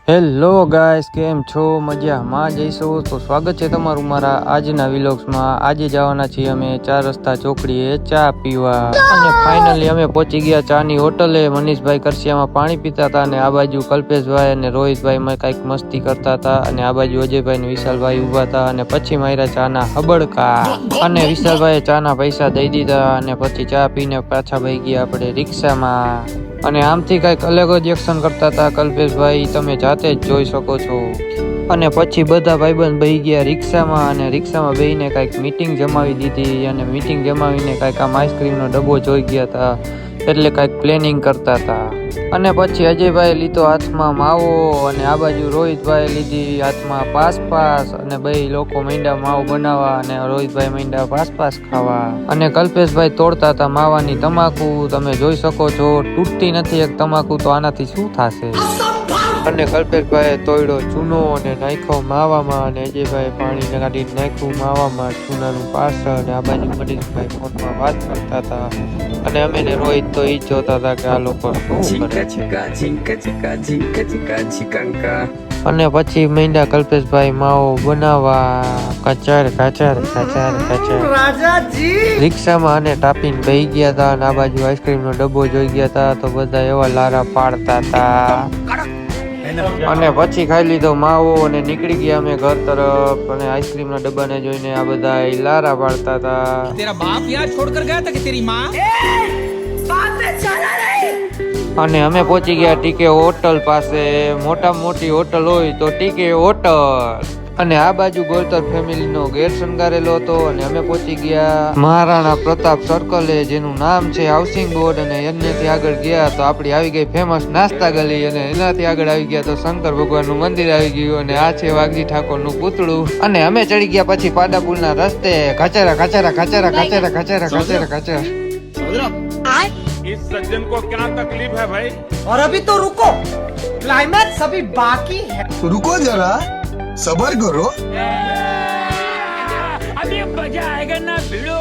Hello guys, કેમ છો? મજામાં જઈશું તો સ્વાગત છે તમારું મારા આજના વિલોગ્સમાં। આજે જવાના છીએ અમે 4 રસ્તા ચોકડીએ ચા પીવા અને ફાઇનલી અમે પહોંચી ગયા ચાની હોટલે। મનીષભાઈ કરશિયામાં પાણી પીતા હતા અને આ બાજુ કલ્પેશભાઈ અને રોહિતભાઈ માં કઈક મસ્તી કરતા હતા અને આ બાજુ અજયભાઈ ને વિશાલભાઈ ઉભા હતા અને પછી માર્યા ચાના હબડકા અને વિશાલભાઈએ ચાના પૈસા દઈ દીધા અને પછી ચા પીને પાછા ભાઈ ગયા આપણે રિક્ષામાં। અને આમથી કઈક અલગ જ એક્શન કરતા હતા કલ્પેશભાઈ, તમે જાતે જ જોઈ શકો છો। અને પછી બધા ભાઈબંધ બેહી ગયા રિક્ષામાં અને રિક્ષામાં બેહીને કઈક મીટિંગ જમાવી દીધી અને મીટિંગ જમાવીને કઈક આમ આઈસ્ક્રીમનો ડબ્બો જોઈ ગયા હતા, એટલે કઈક પ્લેનિંગ કરતા હતા। અને પછી અજયભાઈ લીધો હાથમાં માવો અને આ બાજુ રોહિતભાઈ લીધી હાથમાં પાસ અને બે લોકો માંડ્યા માવો બનાવવા અને રોહિતભાઈ માંડ્યા પાસ ખાવા અને કલ્પેશભાઈ તોડતા હતા માવાની તમાકુ। તમે જોઈ શકો છો, તૂટતી નથી એક તમાકુ, તો આનાથી શું થશે? અને કલ્પેશભાઈ તોડ્યો ચૂનો અને નાખ્યો માવામાં અને અજયભાઈ પાણી કાઢીને નાખ્યું માવામાં ચૂનાનું પાસ અને આ બાજુ મનીષભાઈ ફોનમાં વાત કરતા હતા અને અમે ને રોહિત તો ઈ જ જોતા હતા કે આ લોકો શું કરે છે। અને પછી માંડ્યા કલ્પેશભાઈ માવો બનાવવા કચર રિક્ષામાં અને ટાપીને બેહી ગયા હતા અને આ બાજુ આઈસ્ક્રીમનો ડબ્બો જોઈ ગયા હતા તો બધા એવા લારા પાડતા હતા અને પછી ખાઈ લીધો માવો અને નીકળી ગયા અમે ઘર તરફ અને આઈસ્ક્રીમના ડબ્બાને જોઈને આ બધા લારા પાડતા હતા। તેરા બાપ યાર છોડ કર ગયા હતા કે તેરી માં અને અમે પહોંચી ગયા ટીકે હોટલ પાસે। મોટામાં મોટી હોટલ હોય તો ટીકે હોટલ અને આ બાજુ ગોલતર ફેમિલીનો ગેર શણગારેલો હતો અને અમે પહોંચી ગયા મહારાણા પ્રતાપ સર્કલે, જેનું નામ છે હાઉસિંગ બોર્ડ અને એનાથી આગળ ગયા તો આપડી આવી ગઈ ફેમસ નાસ્તા ગલી અને એનાથી આગળ આવી ગયા તો શંકર ભગવાનનું મંદિર આવી ગયું અને આ છે વાઘજી ઠાકોરનું પૂતળું અને અમે ચડી ગયા પછી પાડાપુરના રસ્તે ખચરા। इस सज्जन को क्या तकलीफ है भाई? और अभी तो रुको, क्लाइमैक्स अभी बाकी है। रुको जरा, सबर करो। अभी मजा आएगा ना भिड़ो।